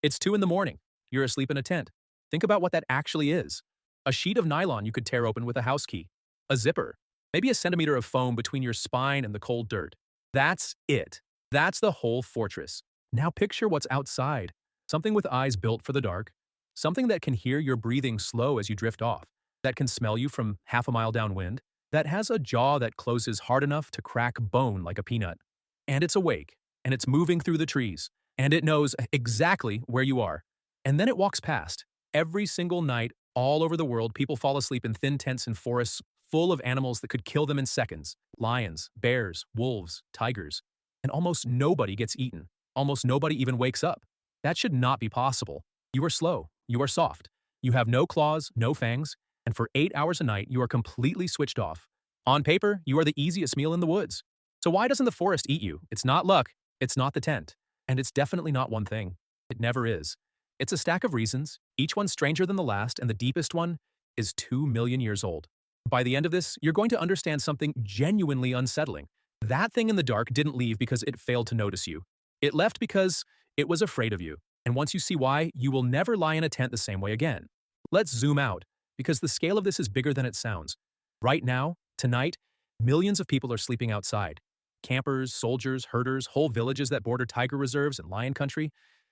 It's 2 in the morning. You're asleep in a tent. Think about what that actually is. A sheet of nylon you could tear open with a house key. A zipper. Maybe a centimeter of foam between your spine and the cold dirt. That's it. That's the whole fortress. Now picture what's outside. Something with eyes built for the dark. Something that can hear your breathing slow as you drift off. That can smell you from half a mile downwind. That has a jaw that closes hard enough to crack bone like a peanut. And it's awake. And it's moving through the trees. And it knows exactly where you are. And then it walks past. Every single night, all over the world, people fall asleep in thin tents in forests full of animals that could kill them in seconds. Lions, bears, wolves, tigers. And almost nobody gets eaten. Almost nobody even wakes up. That should not be possible. You are slow. You are soft. You have no claws, no fangs. And for 8 hours a night, you are completely switched off. On paper, you are the easiest meal in the woods. So why doesn't the forest eat you? It's not luck. It's not the tent. And it's definitely not one thing. It never is. It's a stack of reasons, each one stranger than the last, and the deepest one is 2 million years old. By the end of this, you're going to understand something genuinely unsettling. That thing in the dark didn't leave because it failed to notice you. It left because it was afraid of you. And once you see why, you will never lie in a tent the same way again. Let's zoom out, because the scale of this is bigger than it sounds. Right now, tonight, millions of people are sleeping outside. Campers, soldiers, herders, whole villages that border tiger reserves and lion country.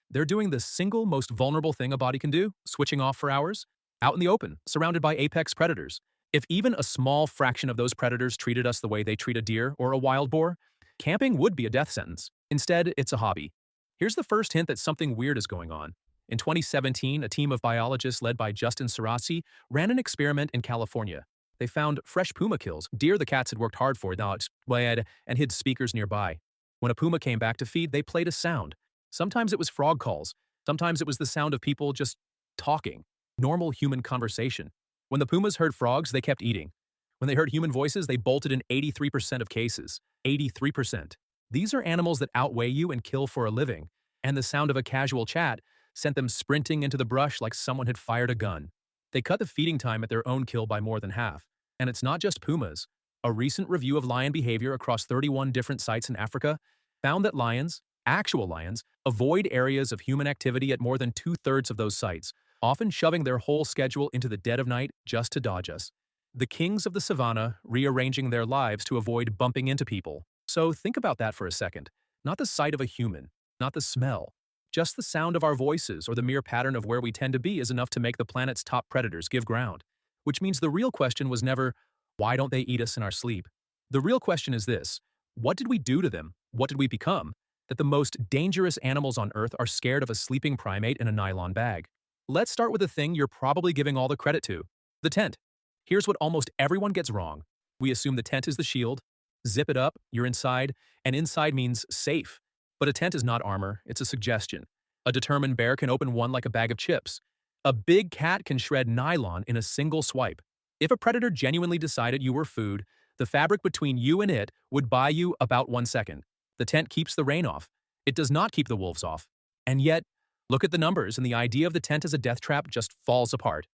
They're doing the single most vulnerable thing a body can do, switching off for hours, out in the open, surrounded by apex predators. If even a small fraction of those predators treated us the way they treat a deer or a wild boar, camping would be a death sentence. Instead, it's a hobby. Here's the first hint that something weird is going on. In 2017, a team of biologists led by Justin Sarasi ran an experiment in California. They found fresh puma kills, deer the cats had worked hard for, and hid speakers nearby. When a puma came back to feed, they played a sound. Sometimes it was frog calls. Sometimes it was the sound of people just talking. Normal human conversation. When the pumas heard frogs, they kept eating. When they heard human voices, they bolted in 83% of cases. 83%. These are animals that outweigh you and kill for a living. And the sound of a casual chat sent them sprinting into the brush like someone had fired a gun. They cut the feeding time at their own kill by more than half. And it's not just pumas. A recent review of lion behavior across 31 different sites in Africa found that lions, actual lions, avoid areas of human activity at more than 2/3 of those sites, often shoving their whole schedule into the dead of night just to dodge us. The kings of the savannah rearranging their lives to avoid bumping into people. So think about that for a second. Not the sight of a human, not the smell. Just the sound of our voices or the mere pattern of where we tend to be is enough to make the planet's top predators give ground. Which means the real question was never, why don't they eat us in our sleep? The real question is this: what did we do to them? What did we become? That the most dangerous animals on Earth are scared of a sleeping primate in a nylon bag. Let's start with the thing you're probably giving all the credit to: the tent. Here's what almost everyone gets wrong. We assume the tent is the shield. Zip it up, you're inside, and inside means safe. But a tent is not armor, it's a suggestion. A determined bear can open one like a bag of chips. A big cat can shred nylon in a single swipe. If a predator genuinely decided you were food, the fabric between you and it would buy you about 1 second. The tent keeps the rain off. It does not keep the wolves off. And yet, look at the numbers, and the idea of the tent as a death trap just falls apart.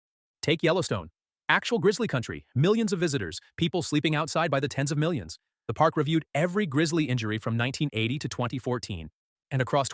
Take Yellowstone. Actual grizzly country, millions of visitors, people sleeping outside by the tens of millions. The park reviewed every grizzly injury from 1980 to 2014. And across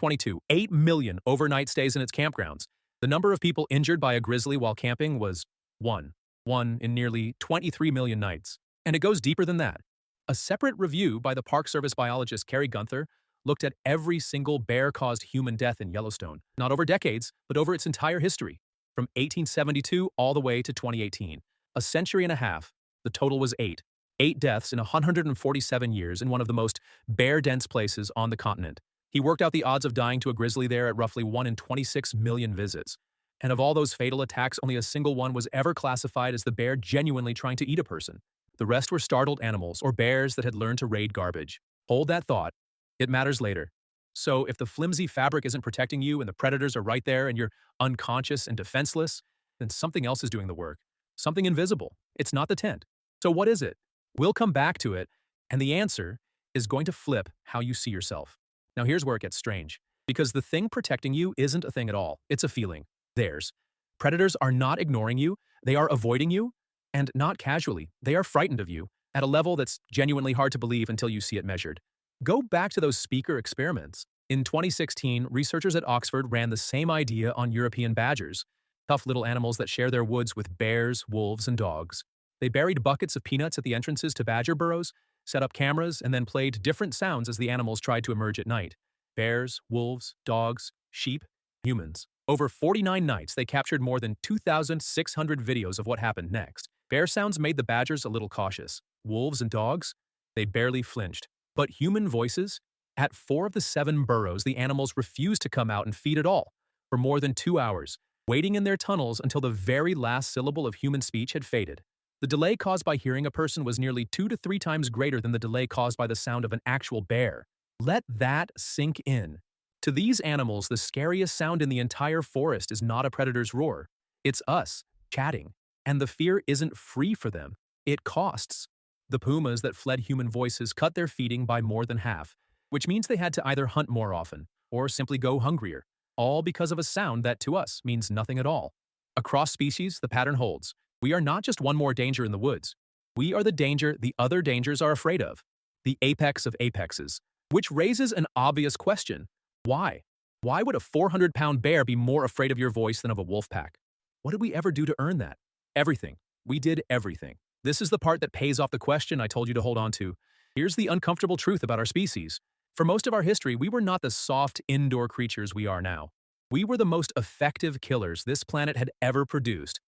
8 million overnight stays in its campgrounds. The number of people injured by a grizzly while camping was 1. 1 in nearly 23 million nights. And it goes deeper than that. A separate review by the Park Service biologist Carrie Gunther looked at every single bear-caused human death in Yellowstone, not over decades, but over its entire history, from 1872 all the way to 2018. A century and a half. The total was 8. 8 deaths in 147 years in one of the most bear-dense places on the continent. He worked out the odds of dying to a grizzly there at roughly 1 in 26 million visits. And of all those fatal attacks, only a single one was ever classified as the bear genuinely trying to eat a person. The rest were startled animals or bears that had learned to raid garbage. Hold that thought. It matters later. So if the flimsy fabric isn't protecting you and the predators are right there and you're unconscious and defenseless, then something else is doing the work. Something invisible. It's not the tent. So what is it? We'll come back to it, and the answer is going to flip how you see yourself. Now here's where it gets strange. Because the thing protecting you isn't a thing at all. It's a feeling. Theirs. Predators are not ignoring you. They are avoiding you. And not casually. They are frightened of you at a level that's genuinely hard to believe until you see it measured. Go back to those speaker experiments. In 2016, researchers at Oxford ran the same idea on European badgers, tough little animals that share their woods with bears, wolves, and dogs. They buried buckets of peanuts at the entrances to badger burrows, set up cameras, and then played different sounds as the animals tried to emerge at night. Bears, wolves, dogs, sheep, humans. Over 49 nights, they captured more than 2,600 videos of what happened next. Bear sounds made the badgers a little cautious. Wolves and dogs? They barely flinched. But human voices? At 4 of the 7 burrows, the animals refused to come out and feed at all, for more than 2 hours, waiting in their tunnels until the very last syllable of human speech had faded. The delay caused by hearing a person was nearly 2 to 3 times greater than the delay caused by the sound of an actual bear. Let that sink in. To these animals, the scariest sound in the entire forest is not a predator's roar. It's us, chatting. And the fear isn't free for them. It costs. The pumas that fled human voices cut their feeding by more than half, which means they had to either hunt more often or simply go hungrier, all because of a sound that to us means nothing at all. Across species, the pattern holds. We are not just one more danger in the woods. We are the danger the other dangers are afraid of. The apex of apexes. Which raises an obvious question. Why? Why would a 400-pound bear be more afraid of your voice than of a wolf pack? What did we ever do to earn that? Everything. We did everything. This is the part that pays off the question I told you to hold on to. Here's the uncomfortable truth about our species. For most of our history, we were not the soft, indoor creatures we are now. We were the most effective killers this planet had ever produced.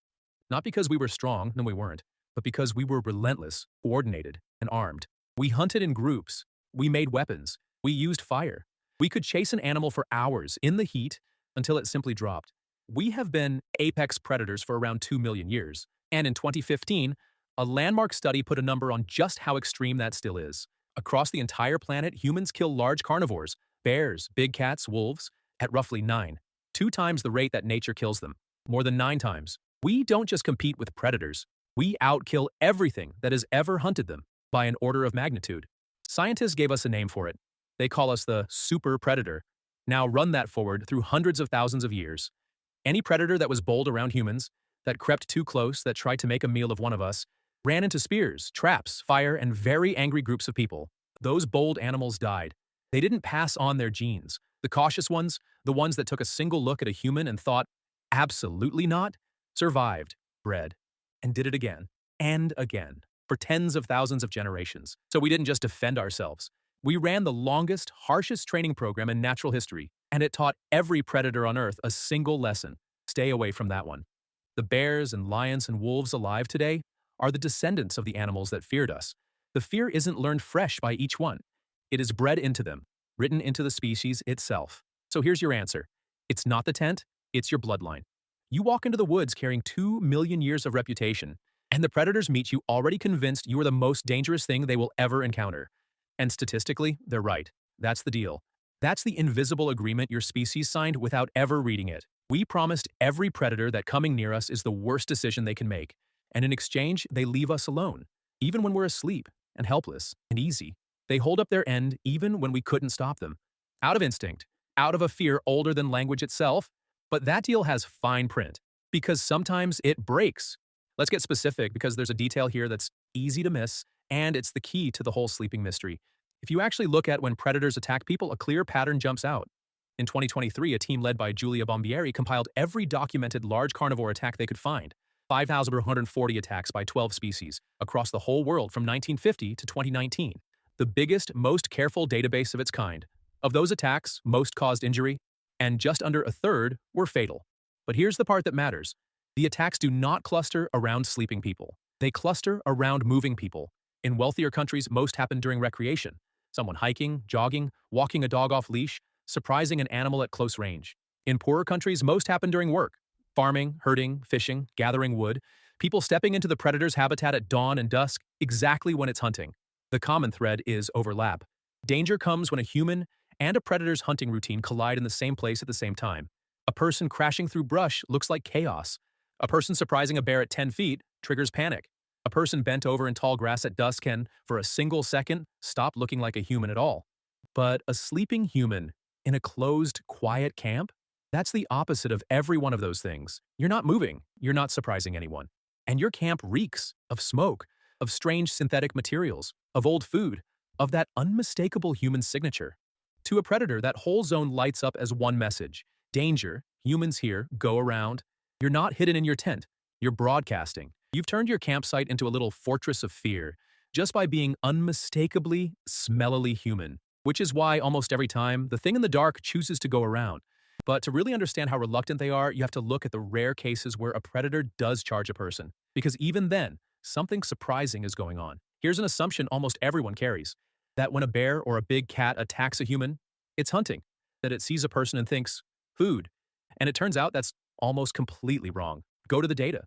Not because we were strong, no we weren't, but because we were relentless, coordinated, and armed. We hunted in groups. We made weapons. We used fire. We could chase an animal for hours in the heat until it simply dropped. We have been apex predators for around 2 million years. And in 2015, a landmark study put a number on just how extreme that still is. Across the entire planet, humans kill large carnivores, bears, big cats, wolves, at roughly 2 times the rate that nature kills them. More than 9 times. We don't just compete with predators. We outkill everything that has ever hunted them by an order of magnitude. Scientists gave us a name for it. They call us the super predator. Now run that forward through hundreds of thousands of years. Any predator that was bold around humans, that crept too close, that tried to make a meal of one of us, ran into spears, traps, fire, and very angry groups of people. Those bold animals died. They didn't pass on their genes. The cautious ones, the ones that took a single look at a human and thought, absolutely not, survived, bred, and did it again, and again, for tens of thousands of generations. So we didn't just defend ourselves. We ran the longest, harshest training program in natural history, and it taught every predator on Earth a single lesson. Stay away from that one. The bears and lions and wolves alive today are the descendants of the animals that feared us. The fear isn't learned fresh by each one. It is bred into them, written into the species itself. So here's your answer. It's not the tent, it's your bloodline. You walk into the woods carrying 2 million years of reputation, and the predators meet you already convinced you are the most dangerous thing they will ever encounter. And statistically, they're right. That's the deal. That's the invisible agreement your species signed without ever reading it. We promised every predator that coming near us is the worst decision they can make, and in exchange, they leave us alone, even when we're asleep and helpless and easy. They hold up their end even when we couldn't stop them. Out of instinct, out of a fear older than language itself. But that deal has fine print, because sometimes it breaks. Let's get specific because there's a detail here that's easy to miss, and it's the key to the whole sleeping mystery. If you actually look at when predators attack people, a clear pattern jumps out. In 2023, a team led by Giulia Bombieri compiled every documented large carnivore attack they could find, 5,140 attacks by 12 species, across the whole world from 1950 to 2019. The biggest, most careful database of its kind. Of those attacks, most caused injury, and just under a third were fatal. But here's the part that matters. The attacks do not cluster around sleeping people. They cluster around moving people. In wealthier countries, most happen during recreation. Someone hiking, jogging, walking a dog off leash, surprising an animal at close range. In poorer countries, most happen during work. Farming, herding, fishing, gathering wood. People stepping into the predator's habitat at dawn and dusk, exactly when it's hunting. The common thread is overlap. Danger comes when a human and a predator's hunting routine collide in the same place at the same time. A person crashing through brush looks like chaos. A person surprising a bear at 10 feet triggers panic. A person bent over in tall grass at dusk can, for a single second, stop looking like a human at all. But a sleeping human in a closed, quiet camp? That's the opposite of every one of those things. You're not moving. You're not surprising anyone. And your camp reeks of smoke, of strange synthetic materials, of old food, of that unmistakable human signature. To a predator, that whole zone lights up as one message. Danger, humans here, go around. You're not hidden in your tent. You're broadcasting. You've turned your campsite into a little fortress of fear just by being unmistakably, smellily human. Which is why almost every time, the thing in the dark chooses to go around. But to really understand how reluctant they are, you have to look at the rare cases where a predator does charge a person. Because even then, something surprising is going on. Here's an assumption almost everyone carries. That when a bear or a big cat attacks a human, it's hunting. That it sees a person and thinks, food. And it turns out that's almost completely wrong. Go to the data.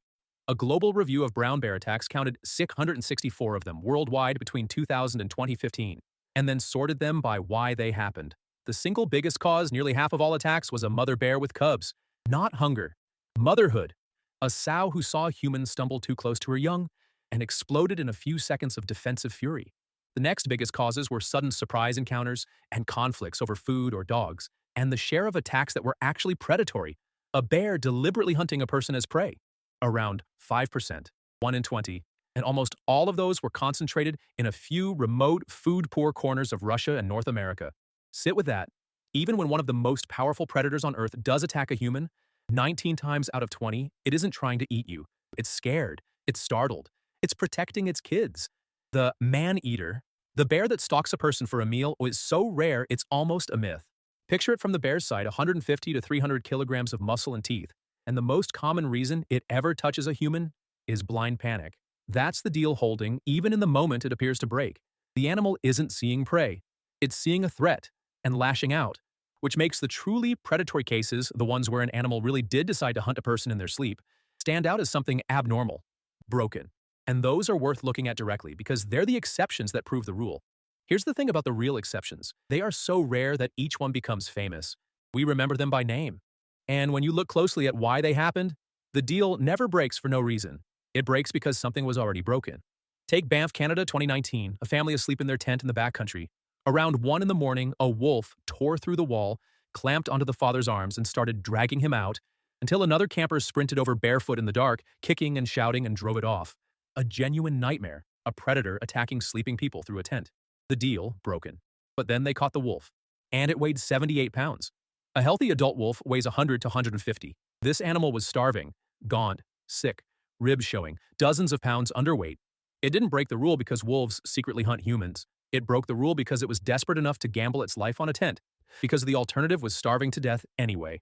A global review of brown bear attacks counted 664 of them worldwide between 2000 and 2015, and then sorted them by why they happened. The single biggest cause, nearly half of all attacks, was a mother bear with cubs. Not hunger. Motherhood. A sow who saw humans stumble too close to her young and exploded in a few seconds of defensive fury. The next biggest causes were sudden surprise encounters and conflicts over food or dogs, and the share of attacks that were actually predatory. A bear deliberately hunting a person as prey. Around 5%, 1 in 20, and almost all of those were concentrated in a few remote, food-poor corners of Russia and North America. Sit with that. Even when one of the most powerful predators on Earth does attack a human, 19 times out of 20, it isn't trying to eat you. It's scared. It's startled. It's protecting its kids. The man-eater, the bear that stalks a person for a meal, is so rare it's almost a myth. Picture it from the bear's side, 150 to 300 kilograms of muscle and teeth. And the most common reason it ever touches a human is blind panic. That's the deal holding, even in the moment it appears to break. The animal isn't seeing prey. It's seeing a threat and lashing out, which makes the truly predatory cases, the ones where an animal really did decide to hunt a person in their sleep, stand out as something abnormal, broken. And those are worth looking at directly because they're the exceptions that prove the rule. Here's the thing about the real exceptions. They are so rare that each one becomes famous. We remember them by name. And when you look closely at why they happened, the deal never breaks for no reason. It breaks because something was already broken. Take Banff, Canada, 2019, a family asleep in their tent in the backcountry. Around 1 in the morning, a wolf tore through the wall, clamped onto the father's arms, and started dragging him out until another camper sprinted over barefoot in the dark, kicking and shouting, and drove it off. A genuine nightmare, a predator attacking sleeping people through a tent. The deal broken. But then they caught the wolf, and it weighed 78 pounds. A healthy adult wolf weighs 100 to 150. This animal was starving, gaunt, sick, ribs showing, dozens of pounds underweight. It didn't break the rule because wolves secretly hunt humans. It broke the rule because it was desperate enough to gamble its life on a tent, because the alternative was starving to death anyway.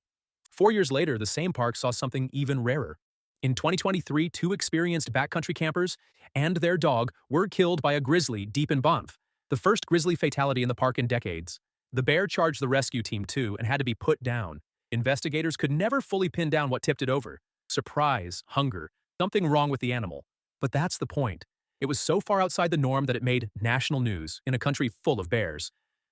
4 years later, the same park saw something even rarer. In 2023, 2 experienced backcountry campers and their dog were killed by a grizzly deep in Banff, the first grizzly fatality in the park in decades. The bear charged the rescue team too and had to be put down. Investigators could never fully pin down what tipped it over. Surprise, hunger, something wrong with the animal. But that's the point. It was so far outside the norm that it made national news in a country full of bears.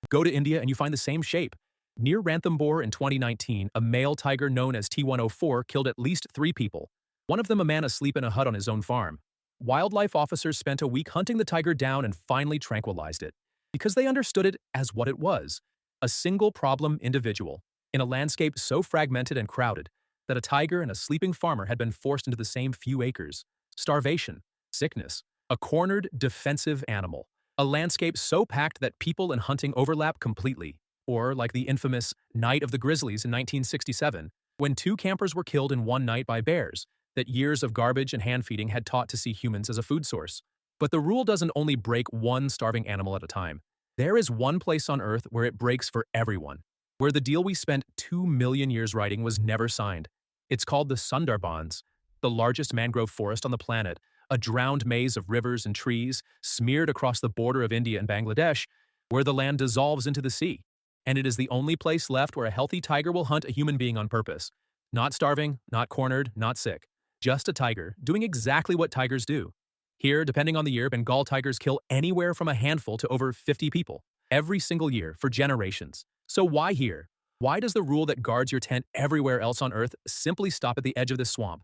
Go to India and you find the same shape. Near Ranthambore in 2019, a male tiger known as T104 killed at least 3 people. One of them a man asleep in a hut on his own farm. Wildlife officers spent a week hunting the tiger down and finally tranquilized it, because they understood it as what it was, a single problem individual, in a landscape so fragmented and crowded that a tiger and a sleeping farmer had been forced into the same few acres. Starvation, sickness, a cornered, defensive animal, a landscape so packed that people and hunting overlap completely, or like the infamous Night of the Grizzlies in 1967, when 2 campers were killed in one night by bears that years of garbage and hand-feeding had taught to see humans as a food source. But the rule doesn't only break one starving animal at a time. There is one place on Earth where it breaks for everyone, where the deal we spent 2 million years writing was never signed. It's called the Sundarbans, the largest mangrove forest on the planet, a drowned maze of rivers and trees smeared across the border of India and Bangladesh, where the land dissolves into the sea. And it is the only place left where a healthy tiger will hunt a human being on purpose. Not starving, not cornered, not sick. Just a tiger, doing exactly what tigers do. Here, depending on the year, Bengal tigers kill anywhere from a handful to over 50 people, every single year, for generations. So why here? Why does the rule that guards your tent everywhere else on Earth simply stop at the edge of this swamp?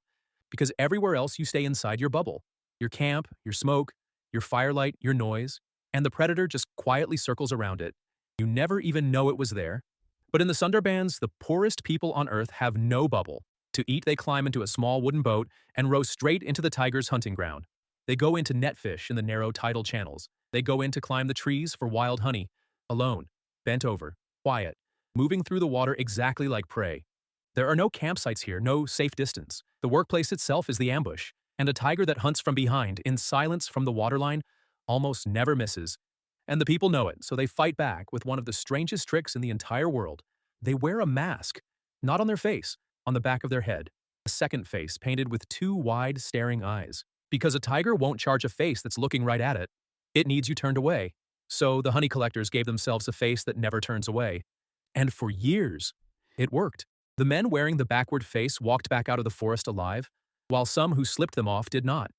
Because everywhere else you stay inside your bubble. Your camp, your smoke, your firelight, your noise, and the predator just quietly circles around it. You never even know it was there. But in the Sundarbans, the poorest people on Earth have no bubble. To eat, they climb into a small wooden boat and row straight into the tiger's hunting ground. They go in to net fish in the narrow tidal channels. They go in to climb the trees for wild honey, alone, bent over. quiet, moving through the water exactly like prey. There are no campsites here, no safe distance. The workplace itself is the ambush, and a tiger that hunts from behind, in silence from the waterline, almost never misses. And the people know it, so they fight back with one of the strangest tricks in the entire world. They wear a mask, not on their face, on the back of their head. A second face painted with two wide, staring eyes. Because a tiger won't charge a face that's looking right at it. It needs you turned away. So the honey collectors gave themselves a face that never turns away. And for years, it worked. The men wearing the backward face walked back out of the forest alive, while some who slipped them off did not.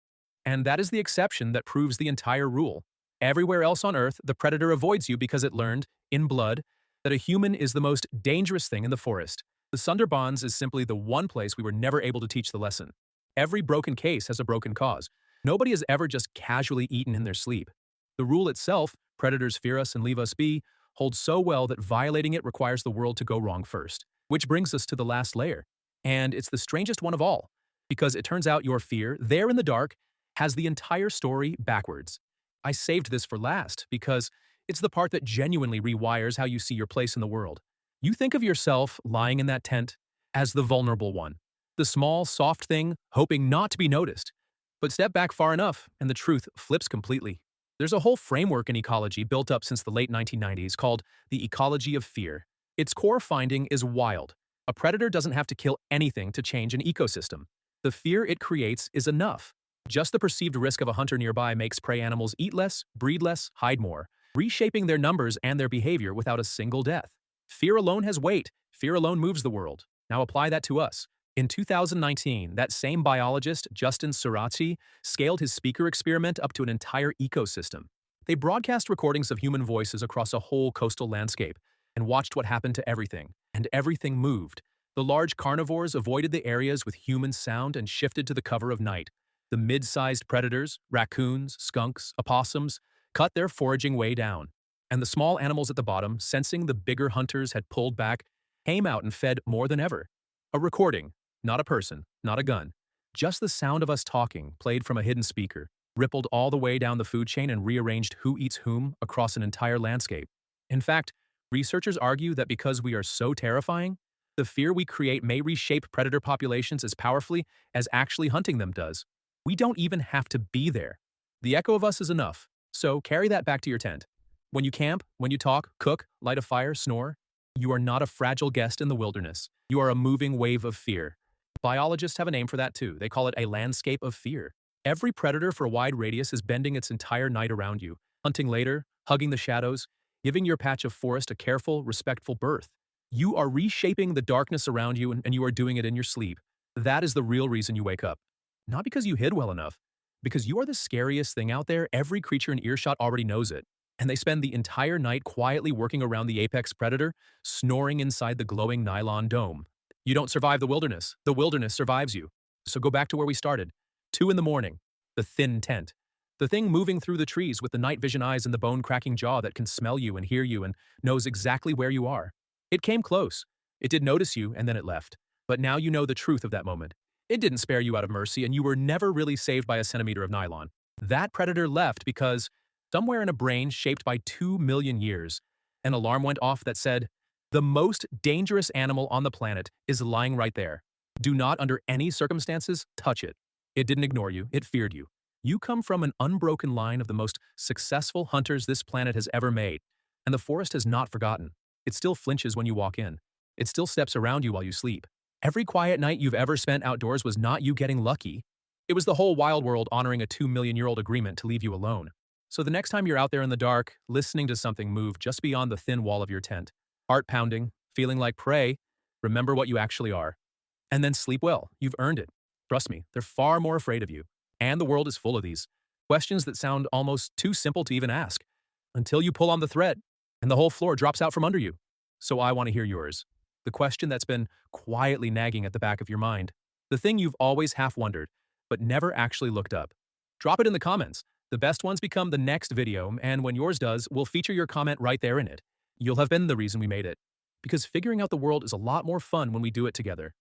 And that is the exception that proves the entire rule. Everywhere else on Earth, the predator avoids you because it learned, in blood, that a human is the most dangerous thing in the forest. The Sundarbans is simply the one place we were never able to teach the lesson. Every broken case has a broken cause. Nobody has ever just casually eaten in their sleep. The rule itself, predators fear us and leave us be, holds so well that violating it requires the world to go wrong first. Which brings us to the last layer. And it's the strangest one of all, because it turns out your fear, there in the dark, has the entire story backwards. I saved this for last because it's the part that genuinely rewires how you see your place in the world. You think of yourself lying in that tent as the vulnerable one, the small, soft thing hoping not to be noticed. But step back far enough and the truth flips completely. There's a whole framework in ecology built up since the late 1990s called the ecology of fear. Its core finding is wild. A predator doesn't have to kill anything to change an ecosystem. The fear it creates is enough. Just the perceived risk of a hunter nearby makes prey animals eat less, breed less, hide more, reshaping their numbers and their behavior without a single death. Fear alone has weight. Fear alone moves the world. Now apply that to us. In 2019, that same biologist, Justin Suraci, scaled his speaker experiment up to an entire ecosystem. They broadcast recordings of human voices across a whole coastal landscape and watched what happened to everything, and everything moved. The large carnivores avoided the areas with human sound and shifted to the cover of night. The mid-sized predators, raccoons, skunks, opossums, cut their foraging way down. And the small animals at the bottom, sensing the bigger hunters had pulled back, came out and fed more than ever. A recording, not a person, not a gun. Just the sound of us talking, played from a hidden speaker, rippled all the way down the food chain and rearranged who eats whom across an entire landscape. In fact, researchers argue that because we are so terrifying, the fear we create may reshape predator populations as powerfully as actually hunting them does. We don't even have to be there. The echo of us is enough, so carry that back to your tent. When you camp, when you talk, cook, light a fire, snore, you are not a fragile guest in the wilderness. You are a moving wave of fear. Biologists have a name for that too. They call it a landscape of fear. Every predator for a wide radius is bending its entire night around you, hunting later, hugging the shadows, giving your patch of forest a careful, respectful birth. You are reshaping the darkness around you, and you are doing it in your sleep. That is the real reason you wake up. Not because you hid well enough, because you are the scariest thing out there. Every creature in earshot already knows it, and they spend the entire night quietly working around the apex predator, snoring inside the glowing nylon dome. You don't survive the wilderness survives you. So go back to where we started. 2 in the morning, the thin tent. The thing moving through the trees with the night vision eyes and the bone-cracking jaw that can smell you and hear you and knows exactly where you are. It came close. It did notice you, and then it left. But now you know the truth of that moment. It didn't spare you out of mercy, and you were never really saved by a centimeter of nylon. That predator left because, somewhere in a brain shaped by 2 million years, an alarm went off that said, the most dangerous animal on the planet is lying right there. Do not, under any circumstances, touch it. It didn't ignore you. It feared you. You come from an unbroken line of the most successful hunters this planet has ever made, and the forest has not forgotten. It still flinches when you walk in. It still steps around you while you sleep. Every quiet night you've ever spent outdoors was not you getting lucky. It was the whole wild world honoring a 2 million-year-old agreement to leave you alone. So the next time you're out there in the dark, listening to something move just beyond the thin wall of your tent, heart pounding, feeling like prey, remember what you actually are. And then sleep well. You've earned it. Trust me, they're far more afraid of you. And the world is full of these questions that sound almost too simple to even ask, until you pull on the thread and the whole floor drops out from under you. So I want to hear yours. The question that's been quietly nagging at the back of your mind. The thing you've always half wondered, but never actually looked up. Drop it in the comments. The best ones become the next video, and when yours does, we'll feature your comment right there in it. You'll have been the reason we made it. Because figuring out the world is a lot more fun when we do it together.